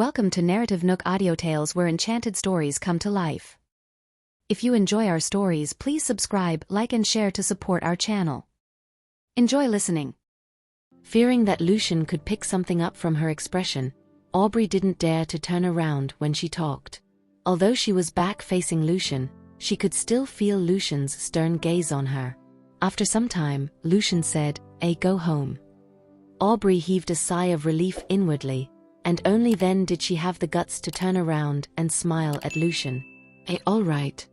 Welcome to NarrativeNook audio tales where enchanted stories come to life. If you enjoy our stories, please subscribe, like and share to support our channel. Enjoy listening. Fearing that Lucian could pick something up from her expression, Aubrey didn't dare to turn around when she talked. Although she was back facing Lucian, she could still feel Lucian's stern gaze on her. After some time, Lucian said, go home." Aubrey heaved a sigh of relief inwardly, and only then did she have the guts to turn around and smile at Lucian. All right.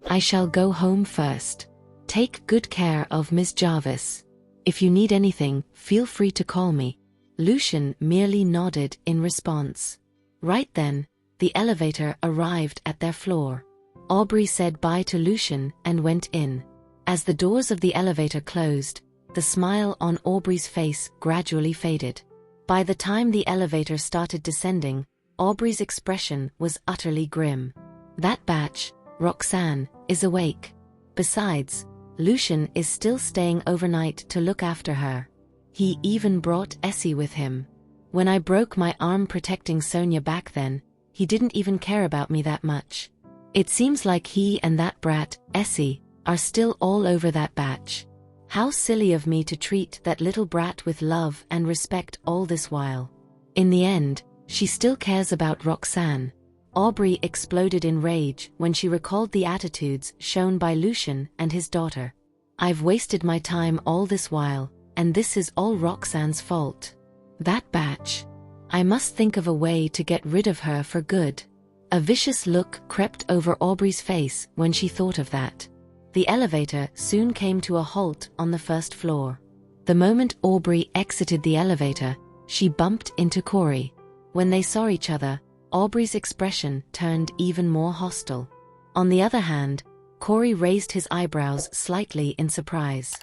I shall go home first. Take good care of Miss Jarvis. If you need anything, feel free to call me." Lucian merely nodded in response. Right then, the elevator arrived at their floor. Aubrey said bye to Lucian and went in. As the doors of the elevator closed, the smile on Aubrey's face gradually faded. By the time the elevator started descending, Aubrey's expression was utterly grim. That batch, Roxanne, is awake. Besides, Lucian is still staying overnight to look after her. He even brought Essie with him. When I broke my arm protecting Sonia back then, he didn't even care about me that much. It seems like he and that brat, Essie, are still all over that batch. How silly of me to treat that little brat with love and respect all this while. In the end, she still cares about Roxanne. Aubrey exploded in rage when she recalled the attitudes shown by Lucian and his daughter. I've wasted my time all this while, and this is all Roxanne's fault. That batch. I must think of a way to get rid of her for good. A vicious look crept over Aubrey's face when she thought of that. The elevator soon came to a halt on the first floor. The moment Aubrey exited the elevator, she bumped into Corey. When they saw each other, Aubrey's expression turned even more hostile. On the other hand, Corey raised his eyebrows slightly in surprise.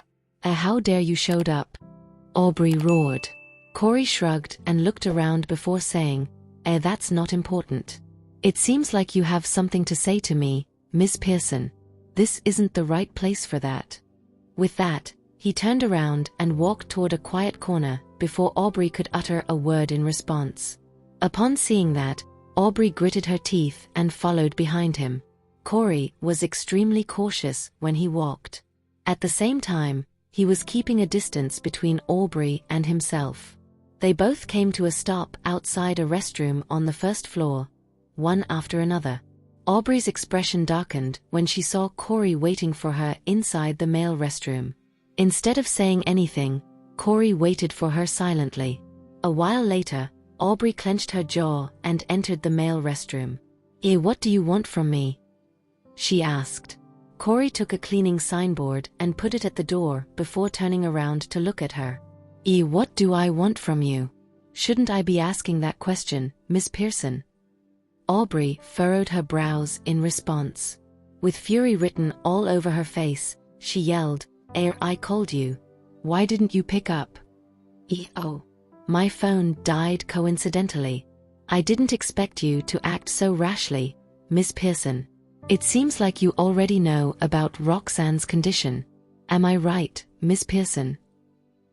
How dare you showed up?" Aubrey roared. Corey shrugged and looked around before saying, "That's not important. It seems like you have something to say to me, Miss Pearson. This isn't the right place for that." With that, he turned around and walked toward a quiet corner before Aubrey could utter a word in response. Upon seeing that, Aubrey gritted her teeth and followed behind him. Corey was extremely cautious when he walked. At the same time, he was keeping a distance between Aubrey and himself. They both came to a stop outside a restroom on the first floor, one after another. Aubrey's expression darkened when she saw Corey waiting for her inside the male restroom. Instead of saying anything, Corey waited for her silently. A while later, Aubrey clenched her jaw and entered the male restroom. What do you want from me?" she asked. Corey took a cleaning signboard and put it at the door before turning around to look at her. What do I want from you? Shouldn't I be asking that question, Miss Pearson?" Aubrey furrowed her brows in response. With fury written all over her face, she yelled, I called you. Why didn't you pick up?" "Oh. My phone died coincidentally. I didn't expect you to act so rashly, Miss Pearson. It seems like you already know about Roxanne's condition. Am I right, Miss Pearson?"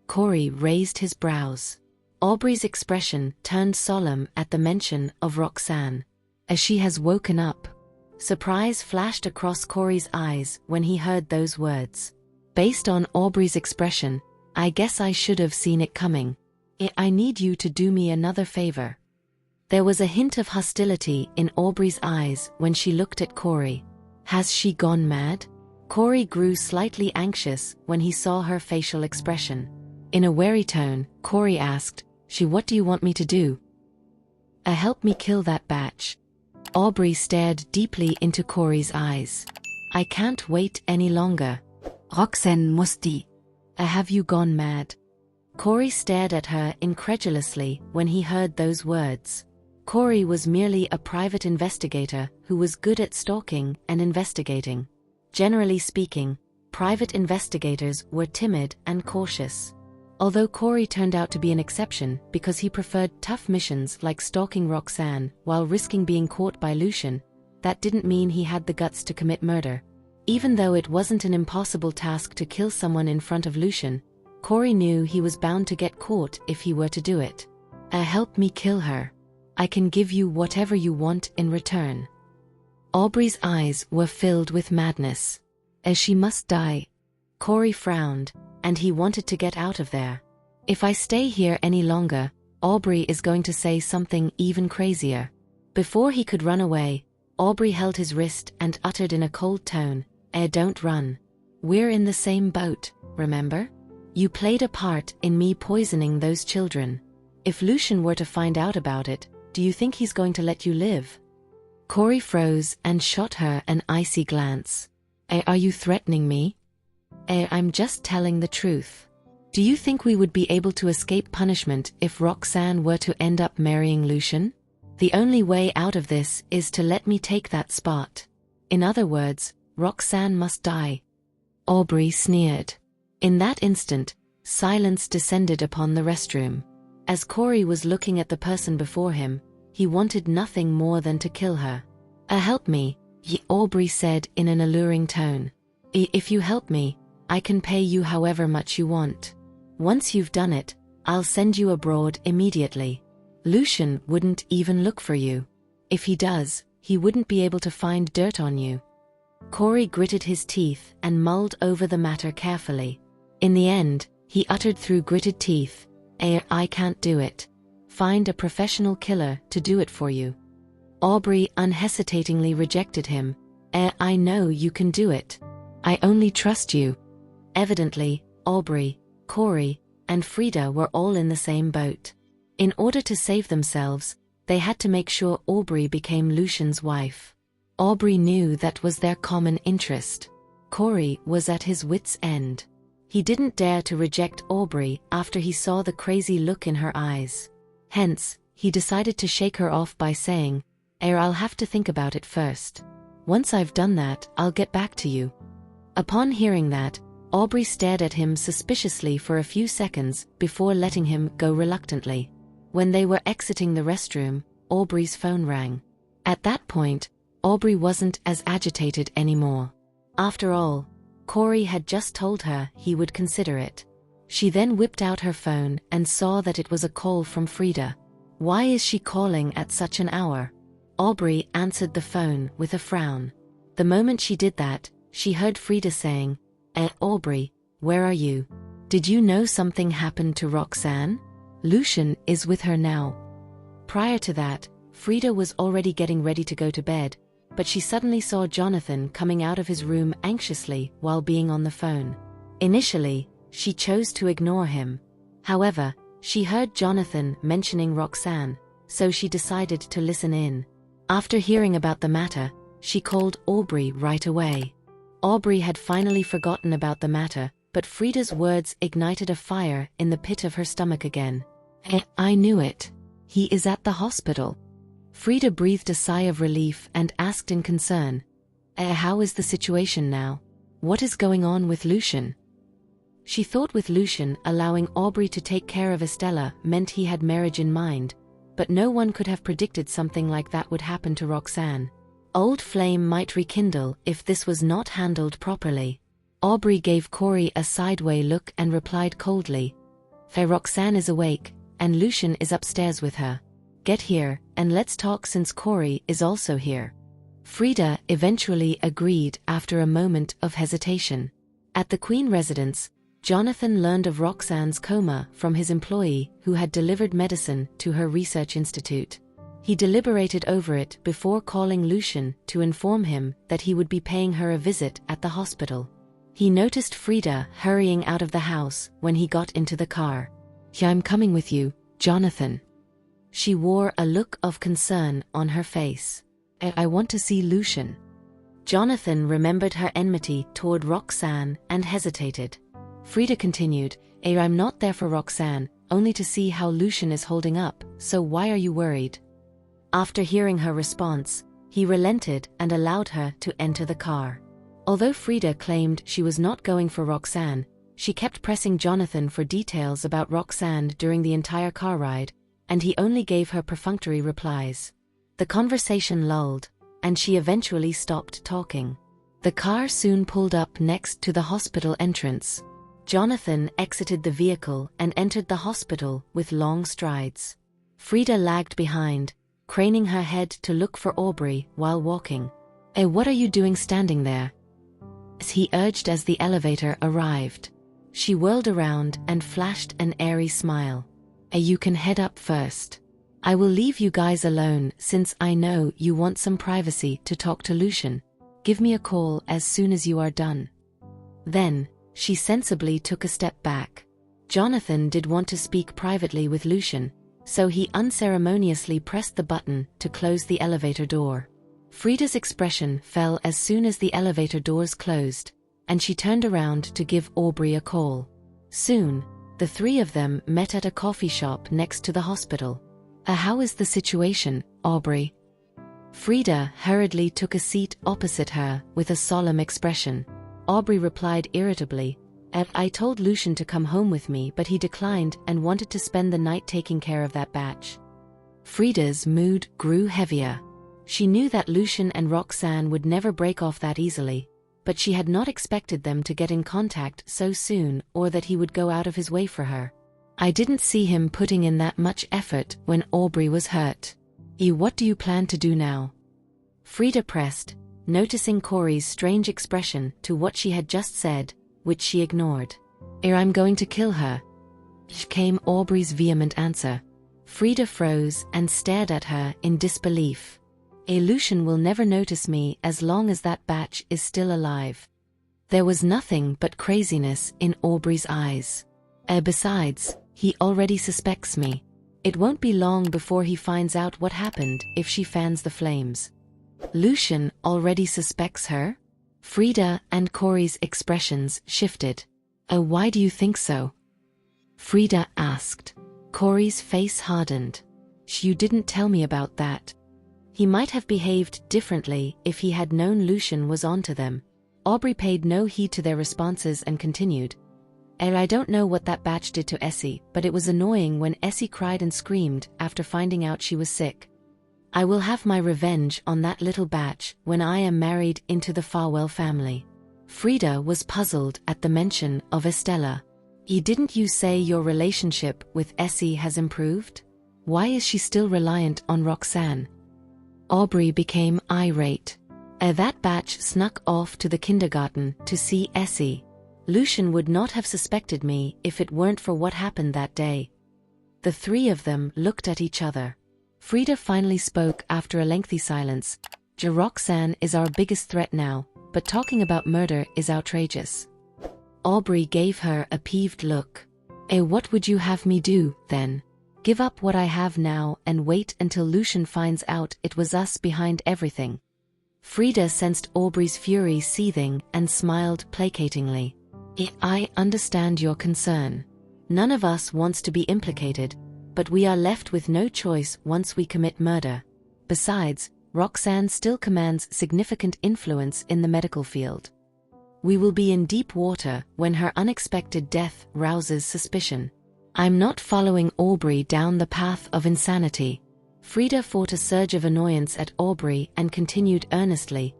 Corey raised his brows. Aubrey's expression turned solemn at the mention of Roxanne. As she has woken up. Surprise flashed across Corey's eyes when he heard those words. Based on Aubrey's expression, I guess I should have seen it coming. I need you to do me another favor." There was a hint of hostility in Aubrey's eyes when she looked at Corey. Has she gone mad? Corey grew slightly anxious when he saw her facial expression. In a wary tone, Corey asked, What do you want me to do?" Help me kill that batch." Aubrey stared deeply into Corey's eyes. "I can't wait any longer. Roxanne must die. Have you gone mad?" Corey stared at her incredulously when he heard those words. Corey was merely a private investigator who was good at stalking and investigating. Generally speaking, private investigators were timid and cautious. Although Corey turned out to be an exception because he preferred tough missions like stalking Roxanne while risking being caught by Lucian, that didn't mean he had the guts to commit murder. Even though it wasn't an impossible task to kill someone in front of Lucian, Corey knew he was bound to get caught if he were to do it. Help me kill her. I can give you whatever you want in return. Aubrey's eyes were filled with madness. As she must die. Corey frowned, and he wanted to get out of there. If I stay here any longer, Aubrey is going to say something even crazier. Before he could run away, Aubrey held his wrist and uttered in a cold tone, don't run. We're in the same boat, remember? You played a part in me poisoning those children. If Lucian were to find out about it, do you think he's going to let you live?" Corey froze and shot her an icy glance. Are you threatening me?" I'm just telling the truth. Do you think we would be able to escape punishment if Roxanne were to end up marrying Lucian? The only way out of this is to let me take that spot. In other words, Roxanne must die." Aubrey sneered. In that instant, silence descended upon the restroom. As Corey was looking at the person before him, he wanted nothing more than to kill her. Help me," Aubrey said in an alluring tone. If you help me, I can pay you however much you want. Once you've done it, I'll send you abroad immediately. Lucian wouldn't even look for you. If he does, he wouldn't be able to find dirt on you." Corey gritted his teeth and mulled over the matter carefully. In the end, he uttered through gritted teeth, I can't do it. Find a professional killer to do it for you." Aubrey unhesitatingly rejected him. I know you can do it. I only trust you." Evidently, Aubrey, Corey, and Freda were all in the same boat. In order to save themselves, they had to make sure Aubrey became Lucian's wife. Aubrey knew that was their common interest. Corey was at his wits' end. He didn't dare to reject Aubrey after he saw the crazy look in her eyes. Hence, he decided to shake her off by saying, I'll have to think about it first. Once I've done that, I'll get back to you." Upon hearing that, Aubrey stared at him suspiciously for a few seconds before letting him go reluctantly. When they were exiting the restroom, Aubrey's phone rang. At that point, Aubrey wasn't as agitated anymore. After all, Corey had just told her he would consider it. She then whipped out her phone and saw that it was a call from Freda. Why is she calling at such an hour? Aubrey answered the phone with a frown. The moment she did that, she heard Freda saying, Aubrey, where are you? Did you know something happened to Roxanne? Lucian is with her now. Prior to that, Freda was already getting ready to go to bed, but she suddenly saw Jonathan coming out of his room anxiously while being on the phone. Initially, she chose to ignore him. However, she heard Jonathan mentioning Roxanne, so she decided to listen in. After hearing about the matter, she called Aubrey right away. Aubrey had finally forgotten about the matter, but Freda's words ignited a fire in the pit of her stomach again. I knew it. He is at the hospital. Freda breathed a sigh of relief and asked in concern, how is the situation now? What is going on with Lucian? She thought with Lucian allowing Aubrey to take care of Estella meant he had marriage in mind, but no one could have predicted something like that would happen to Roxanne. Old flame might rekindle if this was not handled properly. Aubrey gave Corey a sideway look and replied coldly, Roxanne is awake, and Lucian is upstairs with her. Get here, and let's talk since Corey is also here. Freda eventually agreed after a moment of hesitation. At the Queen residence, Jonathan learned of Roxanne's coma from his employee who had delivered medicine to her research institute. He deliberated over it before calling Lucian to inform him that he would be paying her a visit at the hospital. He noticed Freda hurrying out of the house when he got into the car. I'm coming with you, Jonathan. She wore a look of concern on her face. I want to see Lucian. Jonathan remembered her enmity toward Roxanne and hesitated. Freda continued, I'm not there for Roxanne, only to see how Lucian is holding up, so why are you worried? After hearing her response, he relented and allowed her to enter the car. Although Freda claimed she was not going for Roxanne, she kept pressing Jonathan for details about Roxanne during the entire car ride, and he only gave her perfunctory replies. The conversation lulled, and she eventually stopped talking. The car soon pulled up next to the hospital entrance. Jonathan exited the vehicle and entered the hospital with long strides. Freda lagged behind, craning her head to look for Aubrey while walking. What are you doing standing there?" he urged as the elevator arrived. She whirled around and flashed an airy smile. You can head up first. I will leave you guys alone since I know you want some privacy to talk to Lucian. Give me a call as soon as you are done." Then, she sensibly took a step back. Jonathan did want to speak privately with Lucian, so he unceremoniously pressed the button to close the elevator door. Freda's expression fell as soon as the elevator doors closed, and she turned around to give Aubrey a call. Soon, the three of them met at a coffee shop next to the hospital. How is the situation, Aubrey?" Freda hurriedly took a seat opposite her with a solemn expression. Aubrey replied irritably, "I told Lucian to come home with me, but he declined and wanted to spend the night taking care of that batch." Freda's mood grew heavier. She knew that Lucian and Roxanne would never break off that easily, but she had not expected them to get in contact so soon or that he would go out of his way for her. "I didn't see him putting in that much effort when Aubrey was hurt. What do you plan to do now?" Freda pressed, noticing Corey's strange expression to what she had just said, which she ignored. "I'm going to kill her," came Aubrey's vehement answer. Freda froze and stared at her in disbelief. "Lucian will never notice me as long as that batch is still alive." There was nothing but craziness in Aubrey's eyes. Besides, he already suspects me. It won't be long before he finds out what happened if she fans the flames." "Lucian already suspects her?" Freda and Corey's expressions shifted. Why do you think so?" Freda asked. Corey's face hardened. "You didn't tell me about that." He might have behaved differently if he had known Lucian was onto them. Aubrey paid no heed to their responses and continued. "I don't know what that batch did to Essie, but it was annoying when Essie cried and screamed after finding out she was sick. I will have my revenge on that little batch when I am married into the Farwell family." Freda was puzzled at the mention of Estella. "Didn't you say your relationship with Essie has improved? Why is she still reliant on Roxanne?" Aubrey became irate. That batch snuck off to the kindergarten to see Essie. Lucian would not have suspected me if it weren't for what happened that day." The three of them looked at each other. Freda finally spoke after a lengthy silence. "Roxanne is our biggest threat now, but talking about murder is outrageous." Aubrey gave her a peeved look. What would you have me do, then? Give up what I have now and wait until Lucian finds out it was us behind everything." Freda sensed Aubrey's fury seething and smiled placatingly. "I understand your concern. None of us wants to be implicated, but we are left with no choice once we commit murder. Besides, Roxanne still commands significant influence in the medical field. We will be in deep water when her unexpected death rouses suspicion." "I'm not following Aubrey down the path of insanity." Freda fought a surge of annoyance at Aubrey and continued earnestly.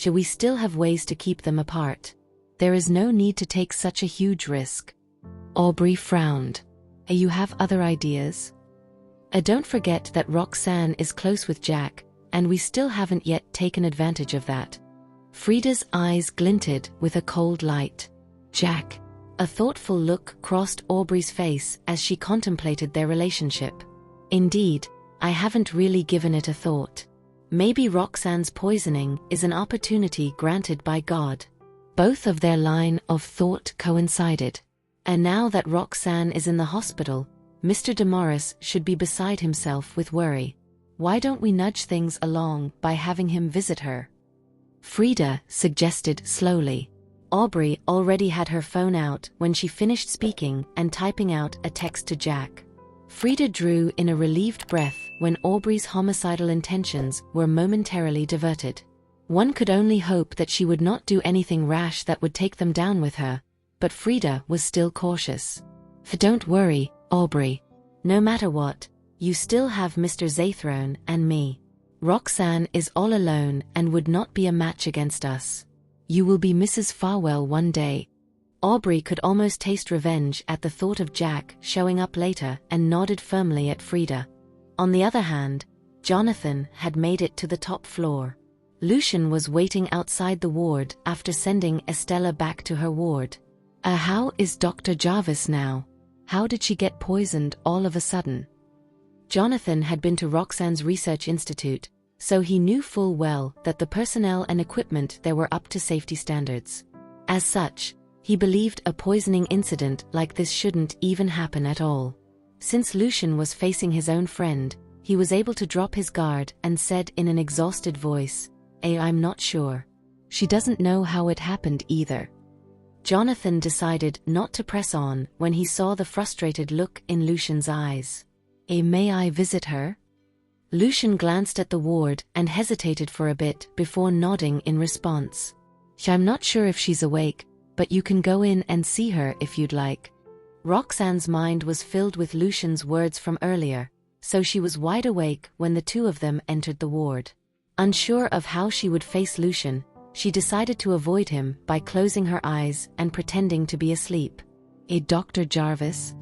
"We still have ways to keep them apart. There is no need to take such a huge risk." Aubrey frowned. "You have other ideas?" "Don't forget that Roxanne is close with Jack, and we still haven't yet taken advantage of that." Freda's eyes glinted with a cold light. "Jack." A thoughtful look crossed Aubrey's face as she contemplated their relationship. "Indeed, I haven't really given it a thought. Maybe Roxanne's poisoning is an opportunity granted by God." Both of their line of thought coincided. And now that Roxanne is in the hospital, Mr. Damaris should be beside himself with worry. Why don't we nudge things along by having him visit her? Freda suggested slowly. Aubrey already had her phone out when she finished speaking and typing out a text to Jack. Freda drew in a relieved breath when Aubrey's homicidal intentions were momentarily diverted. One could only hope that she would not do anything rash that would take them down with her, but Freda was still cautious. "Don't worry, Aubrey. No matter what, you still have Mr. Zathrone and me. Roxanne is all alone and would not be a match against us. You will be Mrs. Farwell one day." Aubrey could almost taste revenge at the thought of Jack showing up later and nodded firmly at Freda. On the other hand, Jonathan had made it to the top floor. Lucian was waiting outside the ward after sending Estella back to her ward. How is Dr. Jarvis now? How did she get poisoned all of a sudden? Jonathan had been to Roxanne's research institute, so he knew full well that the personnel and equipment there were up to safety standards. As such, he believed a poisoning incident like this shouldn't even happen at all. Since Lucian was facing his own friend, he was able to drop his guard and said in an exhausted voice, I'm not sure. She doesn't know how it happened either. Jonathan decided not to press on when he saw the frustrated look in Lucian's eyes. May I visit her? Lucian glanced at the ward and hesitated for a bit before nodding in response. I'm not sure if she's awake, but you can go in and see her if you'd like. Roxanne's mind was filled with Lucian's words from earlier, so she was wide awake when the two of them entered the ward. Unsure of how she would face Lucian, she decided to avoid him by closing her eyes and pretending to be asleep. Dr. Jarvis?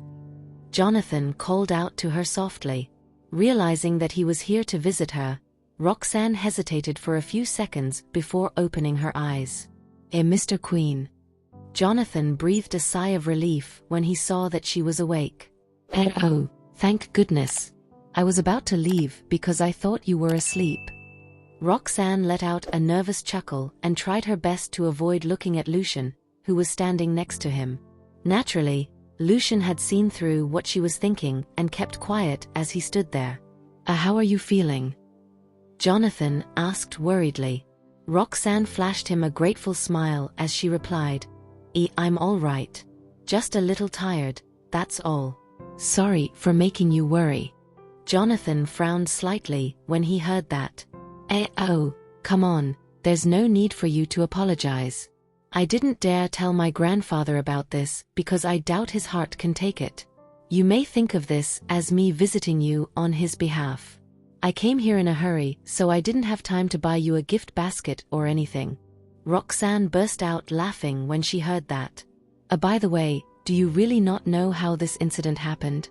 Jonathan called out to her softly. Realizing that he was here to visit her, Roxanne hesitated for a few seconds before opening her eyes. Mr. Queen. Jonathan breathed a sigh of relief when he saw that she was awake. Oh, thank goodness. I was about to leave because I thought you were asleep. Roxanne let out a nervous chuckle and tried her best to avoid looking at Lucian, who was standing next to him. Naturally, Lucian had seen through what she was thinking and kept quiet as he stood there. How are you feeling? Jonathan asked worriedly. Roxanne flashed him a grateful smile as she replied, I'm all right. Just a little tired, that's all. Sorry for making you worry. Jonathan frowned slightly when he heard that. Oh, come on, there's no need for you to apologize. I didn't dare tell my grandfather about this because I doubt his heart can take it. You may think of this as me visiting you on his behalf. I came here in a hurry, so I didn't have time to buy you a gift basket or anything. Roxanne burst out laughing when she heard that. By the way, do you really not know how this incident happened?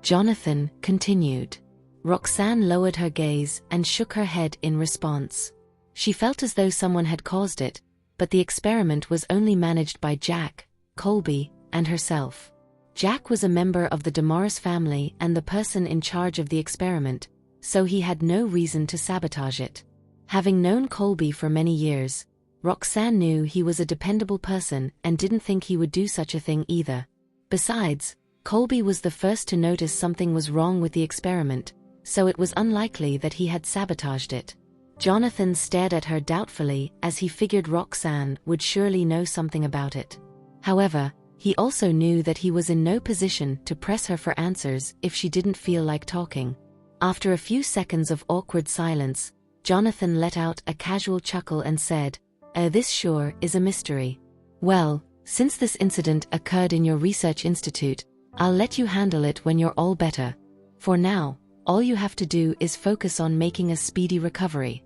Jonathan continued. Roxanne lowered her gaze and shook her head in response. She felt as though someone had caused it, but the experiment was only managed by Jack, Colby, and herself. Jack was a member of the Damaris family and the person in charge of the experiment, so he had no reason to sabotage it. Having known Colby for many years, Roxanne knew he was a dependable person and didn't think he would do such a thing either. Besides, Colby was the first to notice something was wrong with the experiment, so it was unlikely that he had sabotaged it. Jonathan stared at her doubtfully as he figured Roxanne would surely know something about it. However, he also knew that he was in no position to press her for answers if she didn't feel like talking. After a few seconds of awkward silence, Jonathan let out a casual chuckle and said, This sure is a mystery. Well, since this incident occurred in your research institute, I'll let you handle it when you're all better. For now, all you have to do is focus on making a speedy recovery.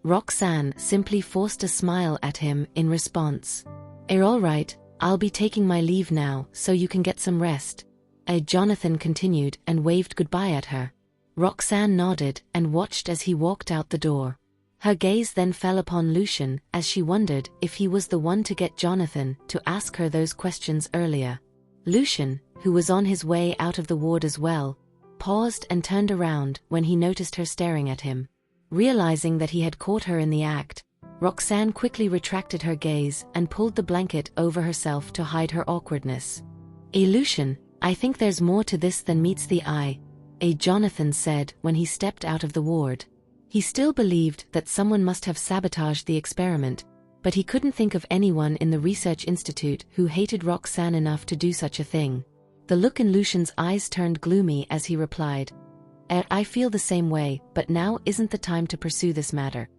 Roxanne simply forced a smile at him in response. All right, I'll be taking my leave now so you can get some rest. Jonathan continued and waved goodbye at her. Roxanne nodded and watched as he walked out the door. Her gaze then fell upon Lucian as she wondered if he was the one to get Jonathan to ask her those questions earlier. Lucian, who was on his way out of the ward as well, paused and turned around when he noticed her staring at him. Realizing that he had caught her in the act, Roxanne quickly retracted her gaze and pulled the blanket over herself to hide her awkwardness. Lucian, I think there's more to this than meets the eye, Jonathan said when he stepped out of the ward. He still believed that someone must have sabotaged the experiment, but he couldn't think of anyone in the research institute who hated Roxanne enough to do such a thing. The look in Lucian's eyes turned gloomy as he replied, I feel the same way, but now isn't the time to pursue this matter.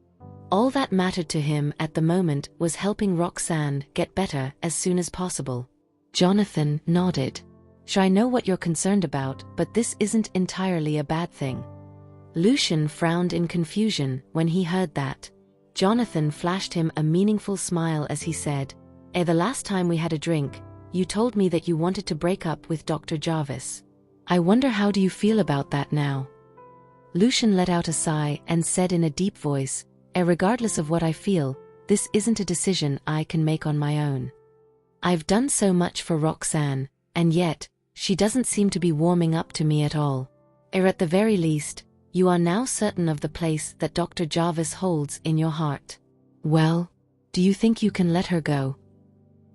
All that mattered to him at the moment was helping Roxanne get better as soon as possible. Jonathan nodded. I know what you're concerned about, but this isn't entirely a bad thing. Lucian frowned in confusion when he heard that. Jonathan flashed him a meaningful smile as he said, The last time we had a drink, you told me that you wanted to break up with Dr. Jarvis. I wonder how do you feel about that now? Lucian let out a sigh and said in a deep voice, regardless of what I feel, this isn't a decision I can make on my own. I've done so much for Roxanne, and yet, she doesn't seem to be warming up to me at all. At the very least, you are now certain of the place that Dr. Jarvis holds in your heart. Well, do you think you can let her go?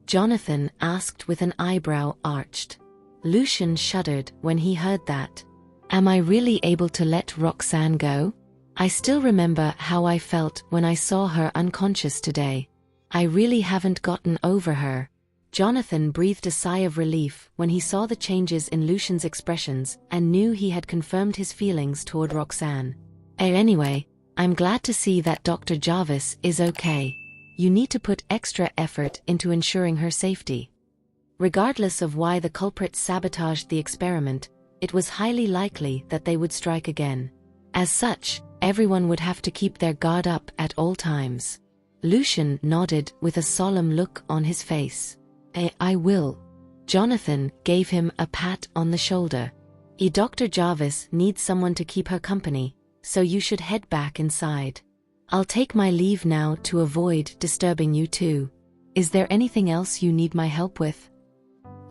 Jonathan asked with an eyebrow arched. Lucian shuddered when he heard that. Am I really able to let Roxanne go? I still remember how I felt when I saw her unconscious today. I really haven't gotten over her. Jonathan breathed a sigh of relief when he saw the changes in Lucian's expressions and knew he had confirmed his feelings toward Roxanne. Anyway, I'm glad to see that Dr. Jarvis is okay. You need to put extra effort into ensuring her safety. Regardless of why the culprit sabotaged the experiment, it was highly likely that they would strike again. As such, everyone would have to keep their guard up at all times. Lucian nodded with a solemn look on his face. I will. Jonathan gave him a pat on the shoulder. Dr. Jarvis needs someone to keep her company, so you should head back inside. I'll take my leave now to avoid disturbing you too. Is there anything else you need my help with?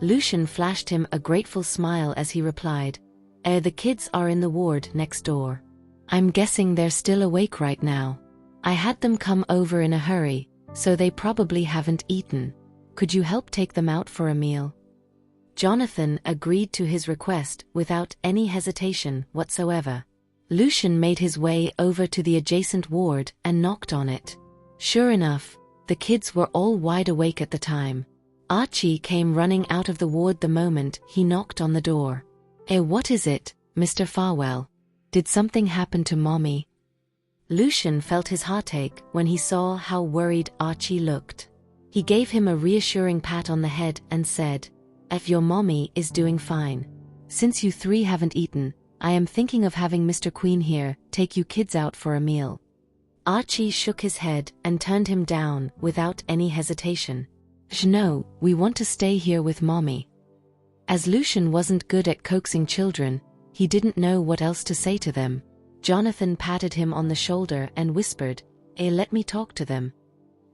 Lucian flashed him a grateful smile as he replied, the kids are in the ward next door. I'm guessing they're still awake right now. I had them come over in a hurry, so they probably haven't eaten. Could you help take them out for a meal? Jonathan agreed to his request without any hesitation whatsoever. Lucian made his way over to the adjacent ward and knocked on it. Sure enough, the kids were all wide awake at the time. Archie came running out of the ward the moment he knocked on the door. What is it, Mr. Farwell? Did something happen to Mommy? Lucian felt his heart ache when he saw how worried Archie looked. He gave him a reassuring pat on the head and said, Your mommy is doing fine. Since you three haven't eaten, I am thinking of having Mr. Queen here take you kids out for a meal. Archie shook his head and turned him down without any hesitation. No, we want to stay here with Mommy. As Lucian wasn't good at coaxing children, he didn't know what else to say to them. Jonathan patted him on the shoulder and whispered, let me talk to them.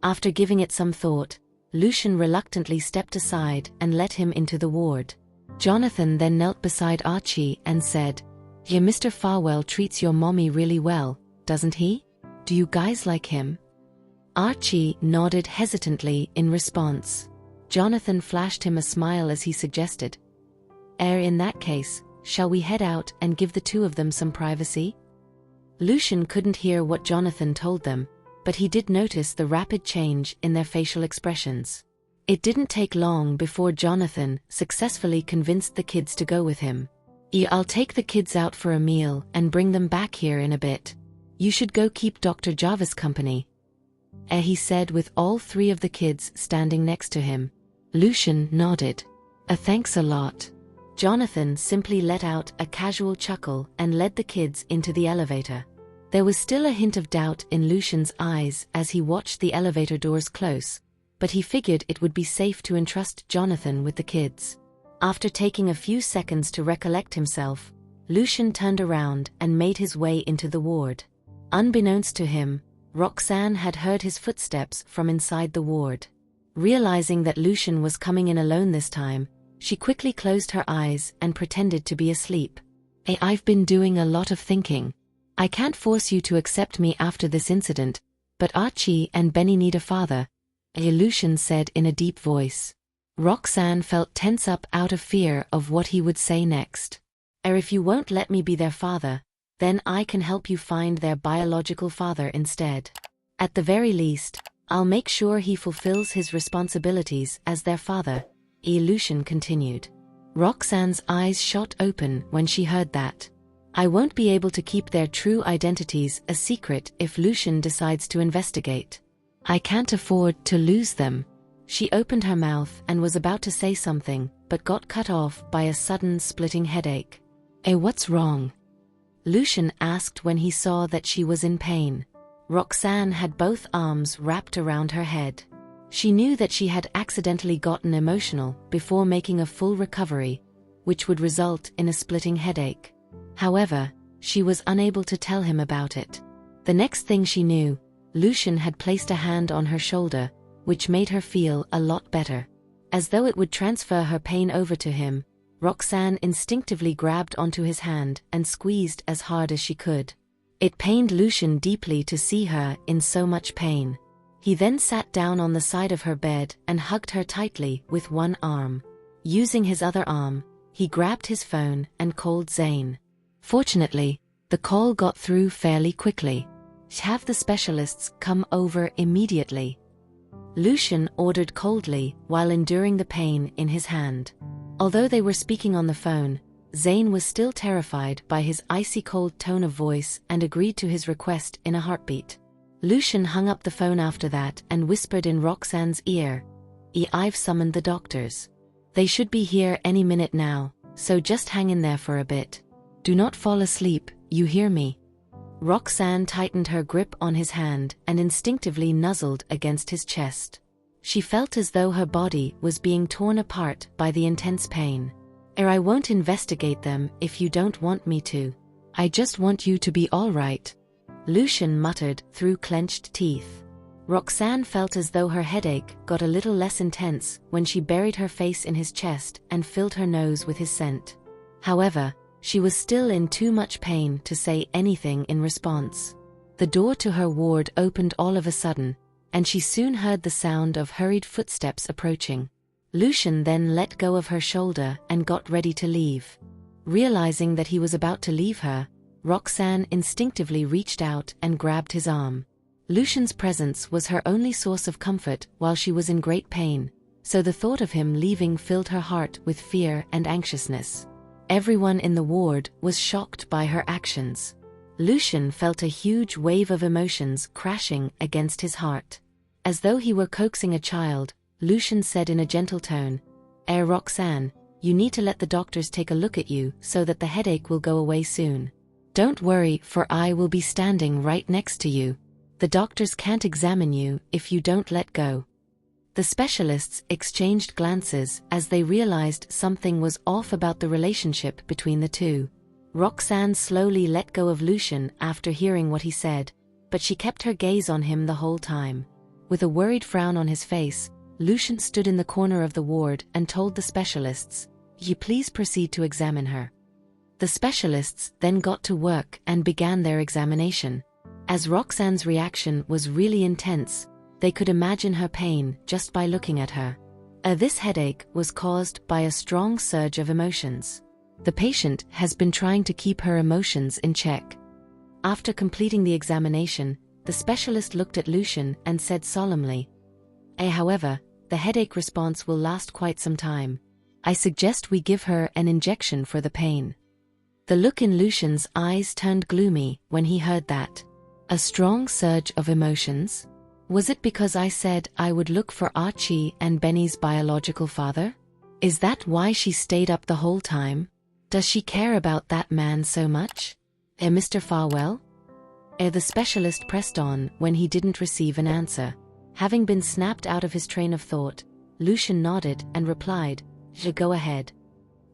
After giving it some thought, Lucian reluctantly stepped aside and let him into the ward. Jonathan then knelt beside Archie and said, Mr. Farwell treats your mommy really well, doesn't he? Do you guys like him? Archie nodded hesitantly in response. Jonathan flashed him a smile as he suggested, in that case, shall we head out and give the two of them some privacy? Lucian couldn't hear what Jonathan told them, but he did notice the rapid change in their facial expressions. It didn't take long before Jonathan successfully convinced the kids to go with him. I'll take the kids out for a meal and bring them back here in a bit. You should go keep Dr. Jarvis company. He said with all three of the kids standing next to him. Lucian nodded. Thanks a lot. Jonathan simply let out a casual chuckle and led the kids into the elevator. There was still a hint of doubt in Lucian's eyes as he watched the elevator doors close, but he figured it would be safe to entrust Jonathan with the kids. After taking a few seconds to recollect himself, Lucian turned around and made his way into the ward. Unbeknownst to him, Roxanne had heard his footsteps from inside the ward. Realizing that Lucian was coming in alone this time, she quickly closed her eyes and pretended to be asleep. I've been doing a lot of thinking. I can't force you to accept me after this incident, but Archie and Benny need a father, Lucian said in a deep voice. Roxanne felt tense up out of fear of what he would say next. If you won't let me be their father, then I can help you find their biological father instead. At the very least, I'll make sure he fulfills his responsibilities as their father, Lucian continued. Roxanne's eyes shot open when she heard that. I won't be able to keep their true identities a secret if Lucian decides to investigate. I can't afford to lose them. She opened her mouth and was about to say something, but got cut off by a sudden splitting headache. What's wrong? Lucian asked when he saw that she was in pain. Roxanne had both arms wrapped around her head. She knew that she had accidentally gotten emotional before making a full recovery, which would result in a splitting headache. However, she was unable to tell him about it. The next thing she knew, Lucian had placed a hand on her shoulder, which made her feel a lot better. As though it would transfer her pain over to him, Roxanne instinctively grabbed onto his hand and squeezed as hard as she could. It pained Lucian deeply to see her in so much pain. He then sat down on the side of her bed and hugged her tightly with one arm. Using his other arm, he grabbed his phone and called Zane. Fortunately, the call got through fairly quickly. Have the specialists come over immediately, Lucian ordered coldly while enduring the pain in his hand. Although they were speaking on the phone, Zane was still terrified by his icy-cold tone of voice and agreed to his request in a heartbeat. Lucian hung up the phone after that and whispered in Roxanne's ear, "I've summoned the doctors. They should be here any minute now, so just hang in there for a bit. Do not fall asleep, you hear me?" Roxanne tightened her grip on his hand and instinctively nuzzled against his chest. She felt as though her body was being torn apart by the intense pain. "I won't investigate them if you don't want me to. I just want you to be all right," Lucian muttered through clenched teeth. Roxanne felt as though her headache got a little less intense when she buried her face in his chest and filled her nose with his scent. However, she was still in too much pain to say anything in response. The door to her ward opened all of a sudden, and she soon heard the sound of hurried footsteps approaching. Lucian then let go of her shoulder and got ready to leave. Realizing that he was about to leave her, Roxanne instinctively reached out and grabbed his arm. Lucian's presence was her only source of comfort while she was in great pain, so the thought of him leaving filled her heart with fear and anxiousness. Everyone in the ward was shocked by her actions. Lucian felt a huge wave of emotions crashing against his heart. As though he were coaxing a child, Lucian said in a gentle tone, Roxanne, you need to let the doctors take a look at you so that the headache will go away soon. Don't worry, for I will be standing right next to you. The doctors can't examine you if you don't let go." The specialists exchanged glances as they realized something was off about the relationship between the two. Roxanne slowly let go of Lucian after hearing what he said, but she kept her gaze on him the whole time. With a worried frown on his face, Lucian stood in the corner of the ward and told the specialists, "You please proceed to examine her." The specialists then got to work and began their examination. As Roxanne's reaction was really intense, they could imagine her pain just by looking at her. This headache was caused by a strong surge of emotions. The patient has been trying to keep her emotions in check. After completing the examination, the specialist looked at Lucian and said solemnly, However, the headache response will last quite some time. I suggest we give her an injection for the pain." The look in Lucian's eyes turned gloomy when he heard that. A strong surge of emotions? Was it because I said I would look for Archie and Benny's biological father? Is that why she stayed up the whole time? Does she care about that man so much? Mr. Farwell? The specialist pressed on when he didn't receive an answer. Having been snapped out of his train of thought, Lucian nodded and replied, "Go ahead."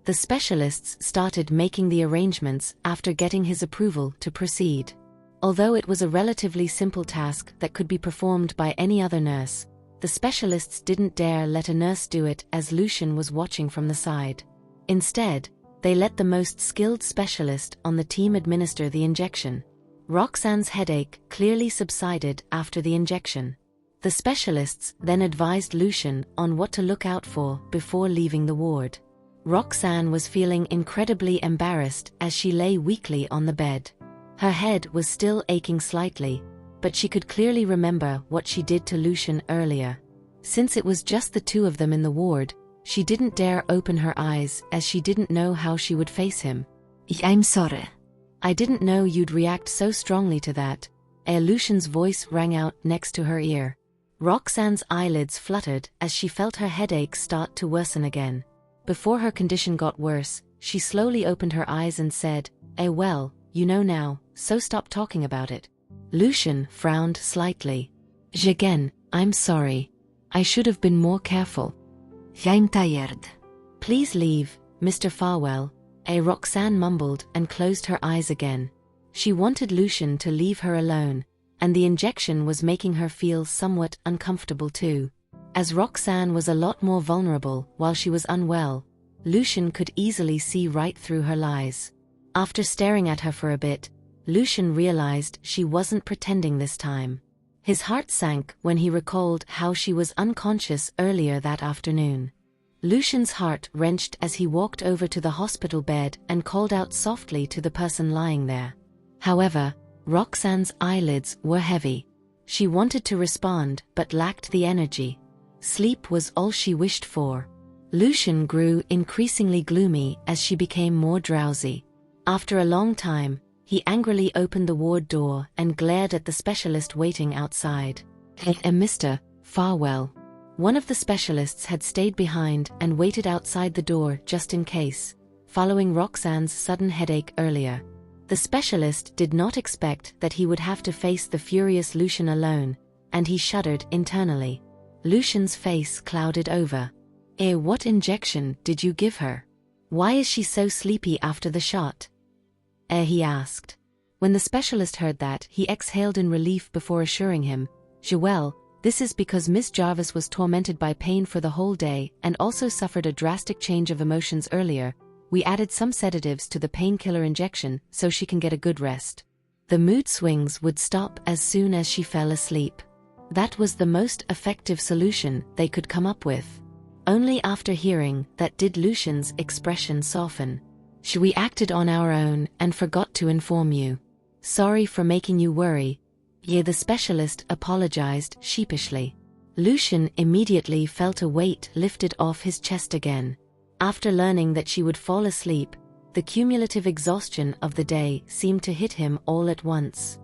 The specialists started making the arrangements after getting his approval to proceed. Although it was a relatively simple task that could be performed by any other nurse, the specialists didn't dare let a nurse do it as Lucian was watching from the side. Instead, they let the most skilled specialist on the team administer the injection. Roxanne's headache clearly subsided after the injection. The specialists then advised Lucian on what to look out for before leaving the ward. Roxanne was feeling incredibly embarrassed as she lay weakly on the bed. Her head was still aching slightly, but she could clearly remember what she did to Lucian earlier. Since it was just the two of them in the ward, she didn't dare open her eyes as she didn't know how she would face him. "I'm sorry. I didn't know you'd react so strongly to that." Lucian's voice rang out next to her ear. Roxanne's eyelids fluttered as she felt her headache start to worsen again. Before her condition got worse, she slowly opened her eyes and said, Well, you know now, so stop talking about it." Lucian frowned slightly. "Again, I'm sorry. I should have been more careful. I'm tired. Please leave, Mr. Farwell." Roxanne mumbled and closed her eyes again. She wanted Lucian to leave her alone, and the injection was making her feel somewhat uncomfortable too. As Roxanne was a lot more vulnerable while she was unwell, Lucian could easily see right through her lies. After staring at her for a bit, Lucian realized she wasn't pretending this time. His heart sank when he recalled how she was unconscious earlier that afternoon. Lucian's heart wrenched as he walked over to the hospital bed and called out softly to the person lying there. However, Roxanne's eyelids were heavy. She wanted to respond but lacked the energy. Sleep was all she wished for. Lucian grew increasingly gloomy as she became more drowsy. After a long time, he angrily opened the ward door and glared at the specialist waiting outside. Mr. Farwell. One of the specialists had stayed behind and waited outside the door just in case, following Roxanne's sudden headache earlier. The specialist did not expect that he would have to face the furious Lucian alone, and he shuddered internally. Lucian's face clouded over. What injection did you give her? Why is she so sleepy after the shot? He asked. When the specialist heard that, he exhaled in relief before assuring him, Well, this is because Miss Jarvis was tormented by pain for the whole day and also suffered a drastic change of emotions earlier. We added some sedatives to the painkiller injection so she can get a good rest. The mood swings would stop as soon as she fell asleep. That was the most effective solution they could come up with. Only after hearing that did Lucian's expression soften. We acted on our own and forgot to inform you. Sorry for making you worry. The specialist apologized sheepishly. Lucian immediately felt a weight lifted off his chest again. After learning that she would fall asleep, the cumulative exhaustion of the day seemed to hit him all at once.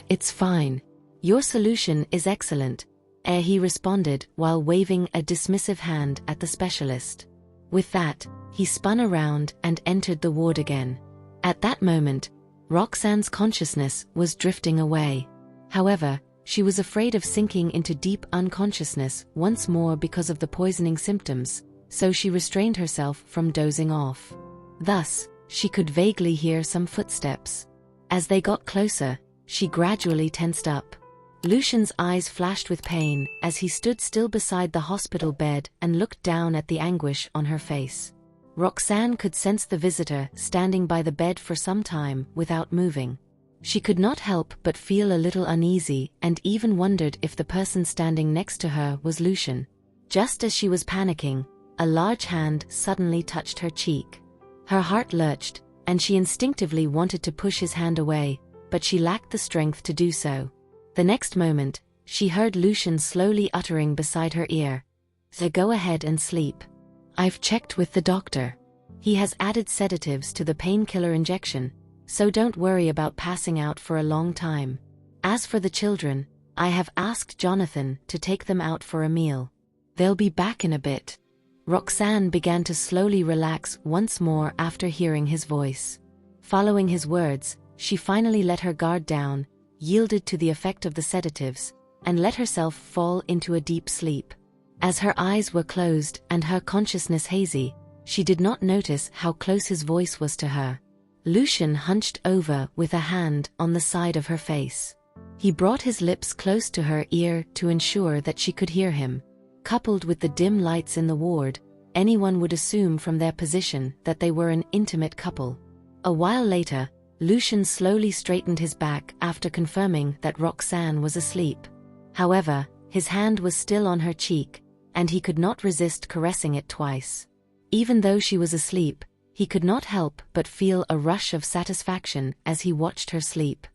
It's fine. Your solution is excellent, he responded while waving a dismissive hand at the specialist. With that, he spun around and entered the ward again. At that moment, Roxanne's consciousness was drifting away. However, she was afraid of sinking into deep unconsciousness once more because of the poisoning symptoms, so she restrained herself from dozing off. Thus, she could vaguely hear some footsteps. As they got closer, she gradually tensed up. Lucian's eyes flashed with pain as he stood still beside the hospital bed and looked down at the anguish on her face. Roxanne could sense the visitor standing by the bed for some time without moving. She could not help but feel a little uneasy and even wondered if the person standing next to her was Lucian. Just as she was panicking, a large hand suddenly touched her cheek. Her heart lurched, and she instinctively wanted to push his hand away, but she lacked the strength to do so. The next moment, she heard Lucian slowly uttering beside her ear, Go ahead and sleep. I've checked with the doctor. He has added sedatives to the painkiller injection, so don't worry about passing out for a long time. As for the children, I have asked Jonathan to take them out for a meal. They'll be back in a bit. Roxanne began to slowly relax once more after hearing his voice. Following his words, she finally let her guard down, yielded to the effect of the sedatives, and let herself fall into a deep sleep. As her eyes were closed and her consciousness hazy, she did not notice how close his voice was to her. Lucian hunched over with a hand on the side of her face. He brought his lips close to her ear to ensure that she could hear him. Coupled with the dim lights in the ward, anyone would assume from their position that they were an intimate couple. A while later, Lucian slowly straightened his back after confirming that Roxanne was asleep. However, his hand was still on her cheek, and he could not resist caressing it twice. Even though she was asleep, he could not help but feel a rush of satisfaction as he watched her sleep.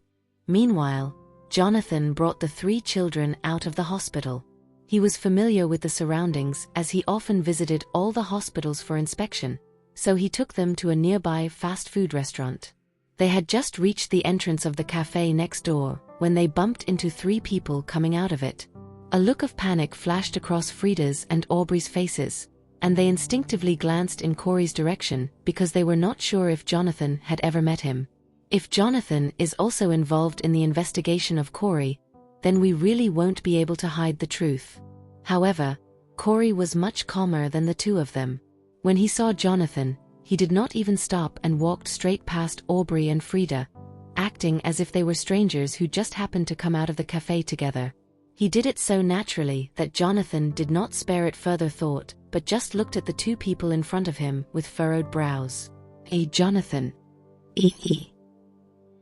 Meanwhile, Jonathan brought the 3 children out of the hospital. He was familiar with the surroundings as he often visited all the hospitals for inspection, so he took them to a nearby fast food restaurant. They had just reached the entrance of the cafe next door when they bumped into 3 people coming out of it. A look of panic flashed across Freda's and Aubrey's faces, and they instinctively glanced in Corey's direction because they were not sure if Jonathan had ever met him. If Jonathan is also involved in the investigation of Corey, then we really won't be able to hide the truth. However, Corey was much calmer than the 2 of them. When he saw Jonathan, he did not even stop and walked straight past Aubrey and Freda. acting as if they were strangers who just happened to come out of the cafe together. He did it so naturally that Jonathan did not spare it further thought, but just looked at the two people in front of him with furrowed brows. "Hey, Jonathan."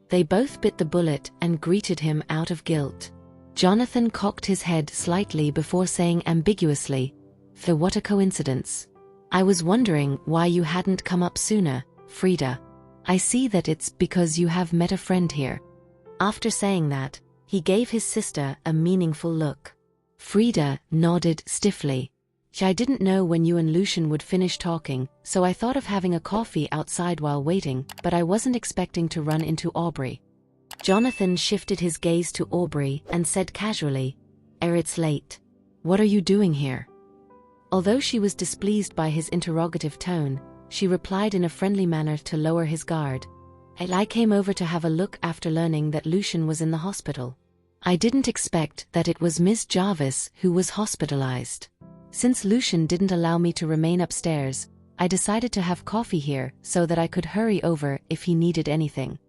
They both bit the bullet and greeted him out of guilt. Jonathan cocked his head slightly before saying ambiguously, "What a coincidence. I was wondering why you hadn't come up sooner, Freda. I see that it's because you have met a friend here." After saying that, he gave his sister a meaningful look. Freda nodded stiffly. "I didn't know when you and Lucian would finish talking, so I thought of having a coffee outside while waiting, but I wasn't expecting to run into Aubrey." Jonathan shifted his gaze to Aubrey and said casually, "It's late. What are you doing here?" Although she was displeased by his interrogative tone, she replied in a friendly manner to lower his guard. "I came over to have a look after learning that Lucian was in the hospital. I didn't expect that it was Miss Jarvis who was hospitalized. Since Lucian didn't allow me to remain upstairs, I decided to have coffee here so that I could hurry over if he needed anything."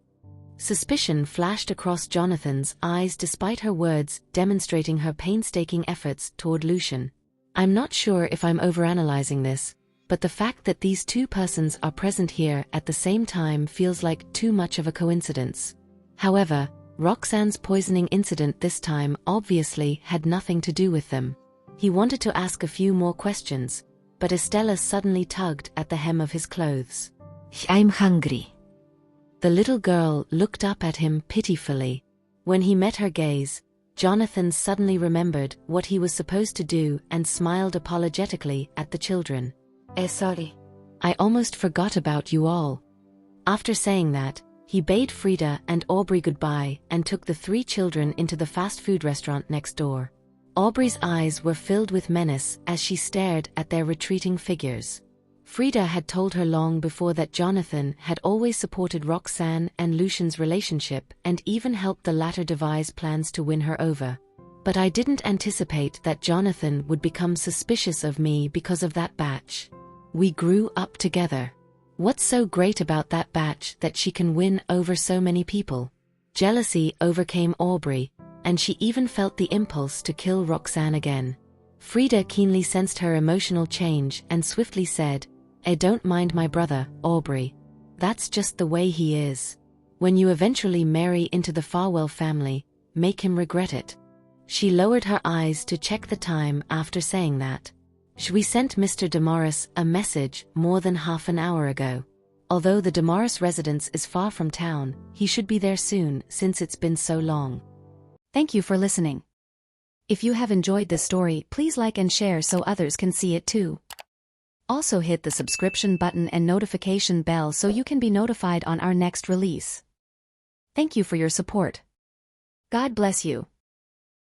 Suspicion flashed across Jonathan's eyes despite her words demonstrating her painstaking efforts toward Lucian. "I'm not sure if I'm overanalyzing this, but the fact that these two persons are present here at the same time feels like too much of a coincidence." However, Roxanne's poisoning incident this time obviously had nothing to do with them. He wanted to ask a few more questions, but Estella suddenly tugged at the hem of his clothes. "I'm hungry." The little girl looked up at him pitifully. When he met her gaze, Jonathan suddenly remembered what he was supposed to do and smiled apologetically at the children. Sorry. I almost forgot about you all." After saying that, he bade Freda and Aubrey goodbye and took the three children into the fast food restaurant next door. Aubrey's eyes were filled with menace as she stared at their retreating figures. Freda had told her long before that Jonathan had always supported Roxanne and Lucian's relationship and even helped the latter devise plans to win her over. "But I didn't anticipate that Jonathan would become suspicious of me because of that batch. We grew up together. What's so great about that batch that she can win over so many people?" Jealousy overcame Aubrey, and she even felt the impulse to kill Roxanne again. Freda keenly sensed her emotional change and swiftly said, "Don't mind my brother, Aubrey. That's just the way he is. When you eventually marry into the Farwell family, make him regret it." She lowered her eyes to check the time after saying that. "We sent Mr. Damaris a message more than half an hour ago. Although the Damaris residence is far from town, he should be there soon since it's been so long." Thank you for listening. If you have enjoyed this story, please like and share so others can see it too. Also hit the subscription button and notification bell so you can be notified on our next release. Thank you for your support. God bless you.